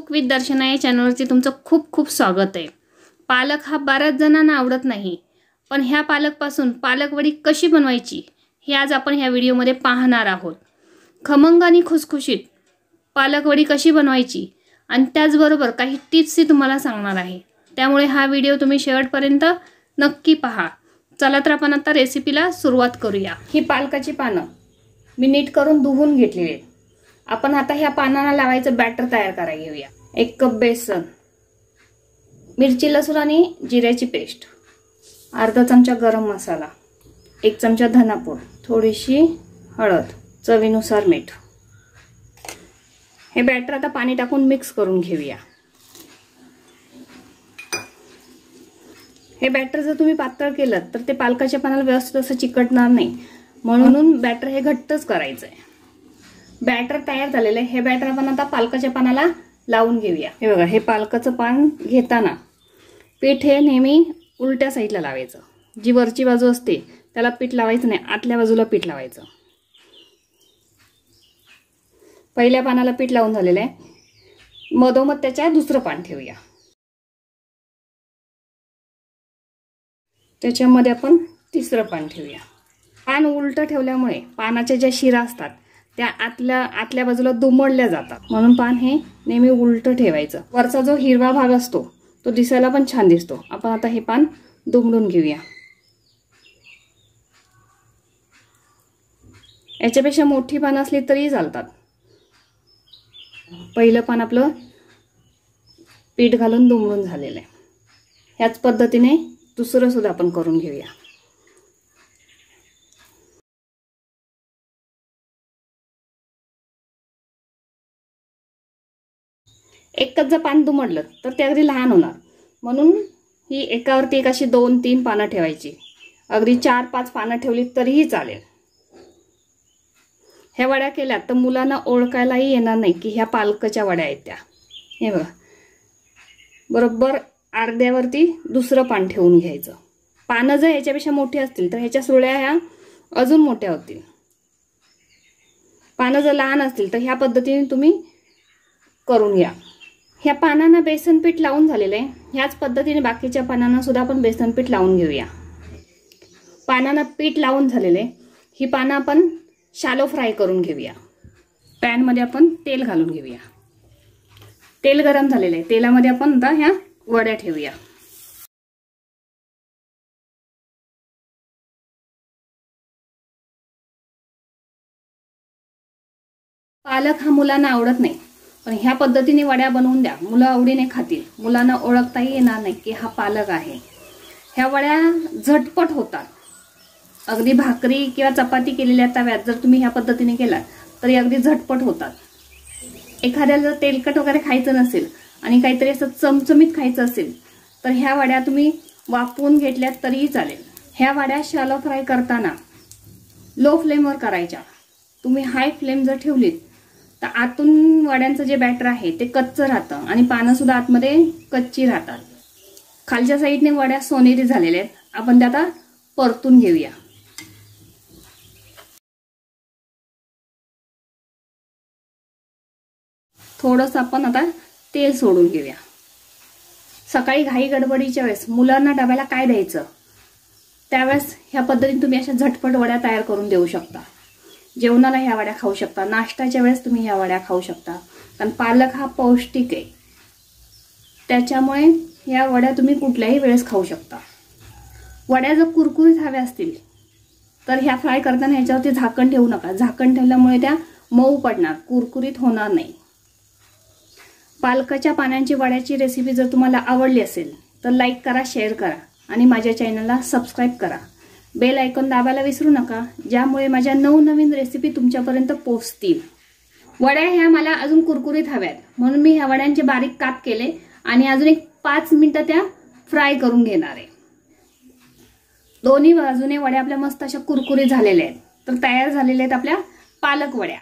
Cook with दर्शना या चॅनलवरती तुमचं खूप खूप स्वागत आहे। पालक हा बऱ्याच जणांना आवडत नाही, पण ह्या पालकपासून पालकवडी कशी बनवायची हे आज आपण ह्या व्हिडिओमध्ये पाहणार आहोत। खमंग आणि खुसखुशीत पालकवडी कशी बनवायची आणि त्याचबरोबर काही टिप्स तुम्हाला सांगणार आहे, त्यामुळे हा व्हिडिओ तुम्ही शेवटपर्यंत नक्की पहा। चला तर आपण आता रेसिपीला सुरुवात करूया। ही पालकाची पानं मी नीट करून धुवून घेतलेली आहेत। आपण आता ह्या पानांना लावायचं बॅटर तयार करायला घेऊया। 1 कप बेसन, मिरची लसूण आणि जिऱ्याची पेस्ट, अर्धा चमचा गरम मसाला, 1 चमचा धनापूड, थोडीशी हळद, चवीनुसार मीठ। हे बॅटर आता पाणी टाकून मिक्स करून घेऊया। हे बॅटर जर तुम्ही पातळ केलं तर ते पालकाच्या पानाला व्यवस्थित असं चिकटणार नाही, म्हणून बॅटर हे घट्टच करायचं आहे। बॅटर तयार झालेलं आहे। हे बॅटर आपण आता पालकाच्या पानाला लावून घेऊया। हे बघा, हे पालकाचं पान घेताना पीठ हे नेहमी उलट्या साईडला लावायचं। जी वरची बाजू असते त्याला पीठ लावायचं नाही, आतल्या बाजूला पीठ लावायचं। पहिल्या पानाला पीठ लावून झालेलं आहे। मधोमध त्याच्या दुसरं पान ठेवूया। त्याच्यामध्ये आपण तिसरं पान ठेवूया। पान उलट ठेवल्यामुळे पानाच्या ज्या शिरा असतात त्या आतल्या बाजूला दुमडल्या जातात, म्हणून पान हे नेहमी उलट ठेवायचं। वरचा जो हिरवा भाग असतो तो दिसायला पण छान दिसतो। आपण आता हे पान दुमडून घेऊया। याच्यापेक्षा मोठी पान असली तरी चालतात। पहिलं पान आपलं पीठ घालून दुमडून झालेलं आहे। ह्याच पद्धतीने दुसरं सुद्धा आपण करून घेऊया। एकच जर पान दुमडलं तर ते अगदी लहान होणार, म्हणून ही एकावरती एक अशी 2-3 पानं ठेवायची। अगदी 4-5 पानं ठेवली तरीही चालेल। ह्या वड्या केल्या तर मुलांना ओळखायलाही येणार नाही की ह्या पालकाच्या वड्या आहेत त्या। हे बघा, बरोबर अर्ध्यावरती दुसरं पान ठेवून घ्यायचं। पानं जर ह्याच्यापेक्षा मोठी असतील तर ह्याच्या सुरळ्या ह्या अजून मोठ्या होतील। पानं जर लहान असतील तर ह्या पद्धतीने तुम्ही करून घ्या। ह्या पानांना बेसन पीठ लावून झालेलं आहे। ह्याच पद्धतीने बाकीच्या पानांना सुद्धा आपण बेसन पीठ लावून घेऊया। पानांना पीठ लावून झालेले ही पानं आपण शॅलो फ्राय करून घेऊया। पॅन मध्ये आपण तेल घालून घेऊया। तेल गरम झालेलं आहे। तेलामध्ये आपण आता ह्या वड्या ठेवूया। पालक हा मुलांना आवडत नाही, पण ह्या पद्धतीने वड्या बनवून द्या, मुलं आवडीने खातील। मुलांना ओळखताही येणार नाही की हा पालक आहे। ह्या वड्या झटपट होतात। अगदी भाकरी किंवा चपाती केलेल्या तव्यात जर तुम्ही ह्या पद्धतीने केला तरी अगदी झटपट होतात। एखाद्याला जर तेलकट वगैरे खायचं नसेल आणि काहीतरी असं चमचमीत खायचं असेल तर ह्या वड्या तुम्ही वाफवून घेतल्यात तरीही चालेल। ह्या वड्या शॅलो फ्राय करताना लो फ्लेमवर करायच्या। तुम्ही हाय फ्लेम जर ठेवलीत तर आतून वड्यांचं जे बॅटर आहे ते कच्चं राहतं आणि पानं सुद्धा आतमध्ये कच्ची राहतात। खालच्या साईडने वड्या सोनेरी झालेल्या आहेत। आपण त्या आता परतून घेऊया। थोडंसं आपण आता तेल सोडून घेऊया। सकाळी घाई गडबडीच्या वेळेस मुलांना डब्याला काय द्यायचं त्यावेळेस ह्या पद्धतीने तुम्ही अशा झटपट वड्या तयार करून देऊ शकता। जेवणाला ह्या वड्या खाऊ शकता, नाश्त्याच्या वेळेस तुम्ही ह्या वड्या खाऊ शकता। कारण पालक हा पौष्टिक आहे, त्याच्यामुळे ह्या वड्या तुम्ही कुठल्याही वेळेस खाऊ शकता। वड्या जर कुरकुरीत हव्या असतील तर ह्या फ्राय करताना ह्याच्यावरती झाकण ठेवू नका। झाकण ठेवल्यामुळे त्या मऊ पडणार, कुरकुरीत होणार नाही। पालकाच्या पानांची वड्याची रेसिपी जर तुम्हाला आवडली असेल तर लाईक करा, शेअर करा आणि माझ्या चॅनलला सबस्क्राईब करा। बेल आयकॉन दाबायला विसरू नका, ज्यामुळे माझ्या नवनवीन रेसिपी तुमच्यापर्यंत पोहोचतील। वड्या ह्या मला अजून कुरकुरीत हव्यात, म्हणून मी ह्या वड्यांचे बारीक काप केले आणि अजून एक 5 मिनिटं त्या फ्राय करून घेणार आहे। दोन्ही बाजूने वड्या आपल्या मस्त अशा कुरकुरीत झालेल्या आहेत, तर तयार झालेल्या आहेत आपल्या पालक वड्या।